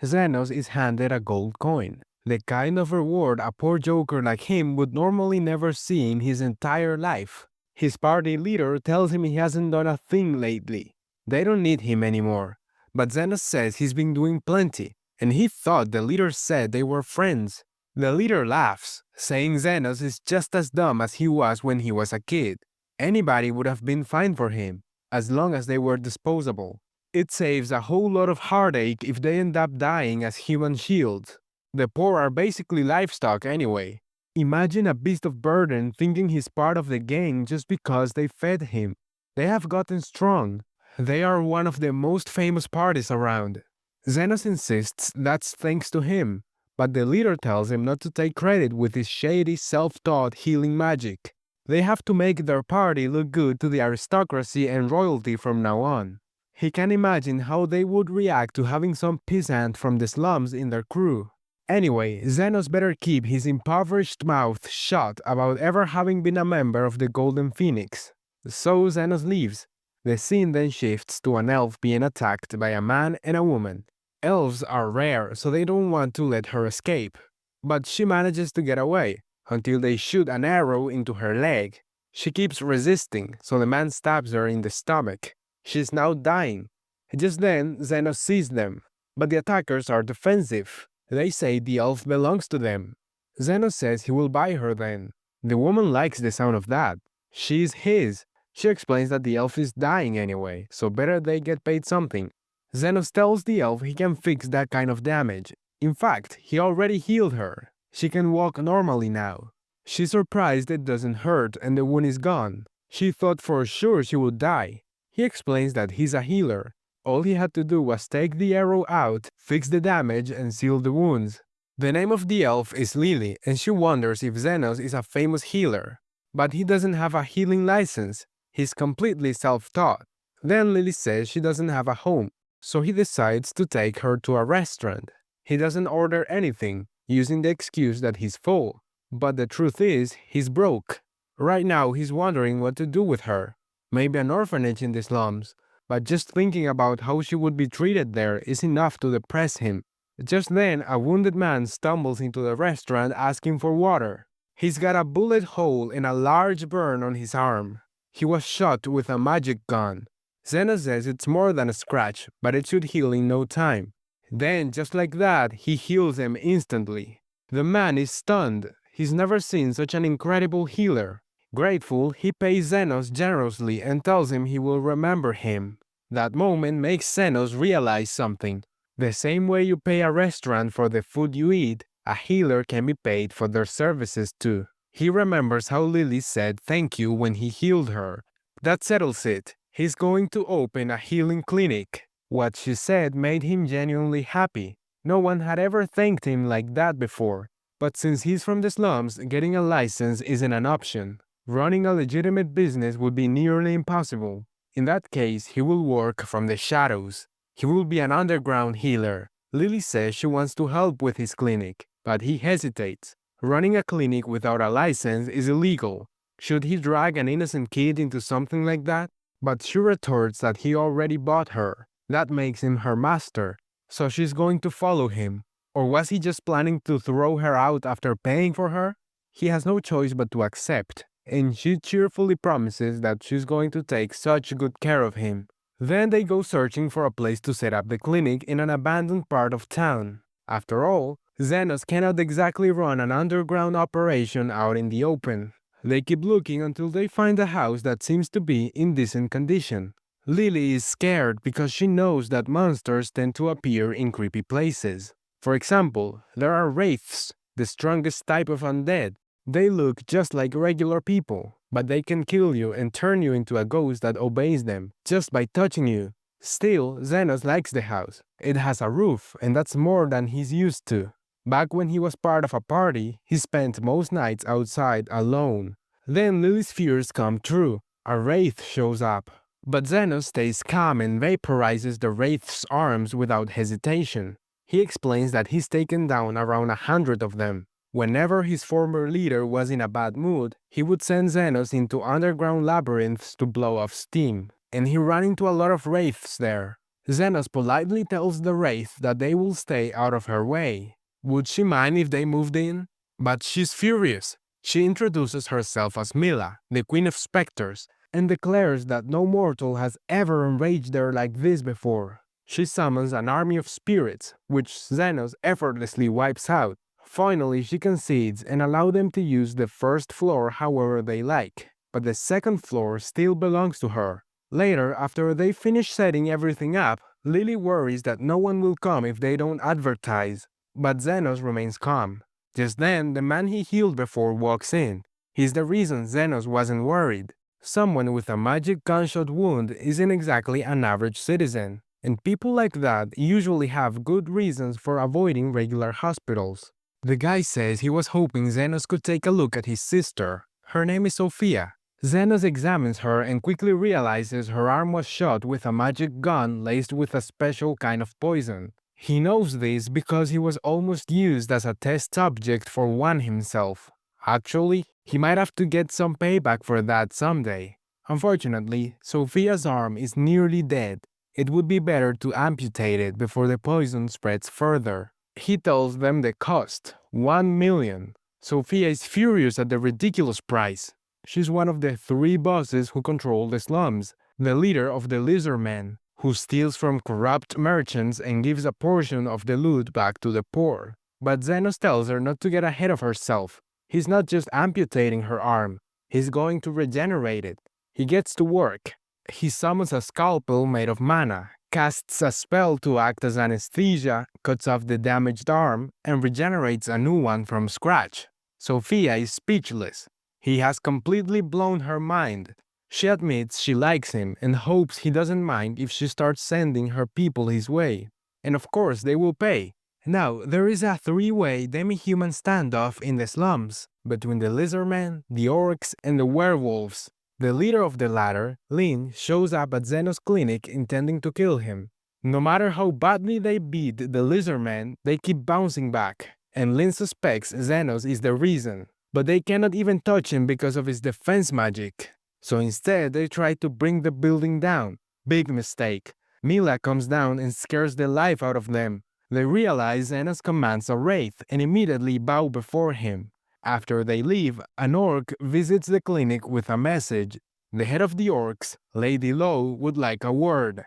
Xenos is handed a gold coin, the kind of reward a poor joker like him would normally never see in his entire life. His party leader tells him he hasn't done a thing lately. They don't need him anymore. But Xenos says he's been doing plenty, and he thought the leader said they were friends. The leader laughs, saying Xenos is just as dumb as he was when he was a kid. Anybody would have been fine for him, as long as they were disposable. It saves a whole lot of heartache if they end up dying as human shields. The poor are basically livestock anyway. Imagine a beast of burden thinking he's part of the gang just because they fed him. They have gotten strong. They are one of the most famous parties around. Xenos insists that's thanks to him, but the leader tells him not to take credit with his shady, self-taught healing magic. They have to make their party look good to the aristocracy and royalty from now on. He can imagine how they would react to having some peasant from the slums in their crew. Anyway, Xenos better keep his impoverished mouth shut about ever having been a member of the Golden Phoenix. So Xenos leaves. The scene then shifts to an elf being attacked by a man and a woman. Elves are rare, so they don't want to let her escape. But she manages to get away, until they shoot an arrow into her leg. She keeps resisting, so the man stabs her in the stomach. She's now dying. Just then, Xenos sees them, but the attackers are defensive. They say the elf belongs to them. Xenos says he will buy her then. The woman likes the sound of that. She's his. She explains that the elf is dying anyway, so better they get paid something. Xenos tells the elf he can fix that kind of damage. In fact, he already healed her. She can walk normally now. She's surprised it doesn't hurt and the wound is gone. She thought for sure she would die. He explains that he's a healer. All he had to do was take the arrow out, fix the damage, and seal the wounds. The name of the elf is Lily, and she wonders if Xenos is a famous healer. But he doesn't have a healing license. He's completely self-taught. Then Lily says she doesn't have a home, so he decides to take her to a restaurant. He doesn't order anything, using the excuse that he's full. But the truth is, he's broke. Right now, he's wondering what to do with her. Maybe an orphanage in the slums. But just thinking about how she would be treated there is enough to depress him. Just then, a wounded man stumbles into the restaurant asking for water. He's got a bullet hole and a large burn on his arm. He was shot with a magic gun. Xenos says it's more than a scratch, but it should heal in no time. Then, just like that, he heals him instantly. The man is stunned. He's never seen such an incredible healer. Grateful, he pays Xenos generously and tells him he will remember him. That moment makes Xenos realize something. The same way you pay a restaurant for the food you eat, a healer can be paid for their services too. He remembers how Lily said thank you when he healed her. That settles it. He's going to open a healing clinic. What she said made him genuinely happy. No one had ever thanked him like that before. But since he's from the slums, getting a license isn't an option. Running a legitimate business would be nearly impossible. In that case, he will work from the shadows. He will be an underground healer. Lily says she wants to help with his clinic, but he hesitates. Running a clinic without a license is illegal. Should he drag an innocent kid into something like that? But she retorts that he already bought her. That makes him her master, so she's going to follow him. Or was he just planning to throw her out after paying for her? He has no choice but to accept, and she cheerfully promises that she's going to take such good care of him. Then they go searching for a place to set up the clinic in an abandoned part of town. After all, Xenos cannot exactly run an underground operation out in the open. They keep looking until they find a house that seems to be in decent condition. Lily is scared because she knows that monsters tend to appear in creepy places. For example, there are wraiths, the strongest type of undead. They look just like regular people, but they can kill you and turn you into a ghost that obeys them just by touching you. Still, Xenos likes the house. It has a roof, and that's more than he's used to. Back when he was part of a party, he spent most nights outside alone. Then Lily's fears come true. A wraith shows up. But Xenos stays calm and vaporizes the wraith's arms without hesitation. He explains that he's taken down around 100 of them. Whenever his former leader was in a bad mood, he would send Xenos into underground labyrinths to blow off steam, and he ran into a lot of wraiths there. Xenos politely tells the wraith that they will stay out of her way. Would she mind if they moved in? But she's furious. She introduces herself as Mila, the Queen of Spectres, and declares that no mortal has ever enraged her like this before. She summons an army of spirits, which Xenos effortlessly wipes out. Finally, she concedes and allows them to use the first floor however they like, but the second floor still belongs to her. Later, after they finish setting everything up, Lily worries that no one will come if they don't advertise, but Xenos remains calm. Just then, the man he healed before walks in. He's the reason Xenos wasn't worried. Someone with a magic gunshot wound isn't exactly an average citizen, and people like that usually have good reasons for avoiding regular hospitals. The guy says he was hoping Xenos could take a look at his sister. Her name is Sophia. Xenos examines her and quickly realizes her arm was shot with a magic gun laced with a special kind of poison. He knows this because he was almost used as a test subject for one himself. Actually, he might have to get some payback for that someday. Unfortunately, Sophia's arm is nearly dead. It would be better to amputate it before the poison spreads further. He tells them the cost, 1 million. Sophia is furious at the ridiculous price. She's one of the 3 bosses who control the slums, the leader of the lizardmen, who steals from corrupt merchants and gives a portion of the loot back to the poor. But Xenos tells her not to get ahead of herself. He's not just amputating her arm, he's going to regenerate it. He gets to work. He summons a scalpel made of mana, casts a spell to act as anesthesia, cuts off the damaged arm, and regenerates a new one from scratch. Sophia is speechless. He has completely blown her mind. She admits she likes him and hopes he doesn't mind if she starts sending her people his way. And of course they will pay. Now, there is a 3-way demi-human standoff in the slums between the lizardmen, the orcs, and the werewolves. The leader of the latter, Lin, shows up at Xenos' clinic intending to kill him. No matter how badly they beat the lizardmen, they keep bouncing back, and Lin suspects Xenos is the reason. But they cannot even touch him because of his defense magic. So instead, they try to bring the building down. Big mistake. Mila comes down and scares the life out of them. They realize Xenos commands a wraith and immediately bow before him. After they leave, an orc visits the clinic with a message. The head of the orcs, Lady Low, would like a word.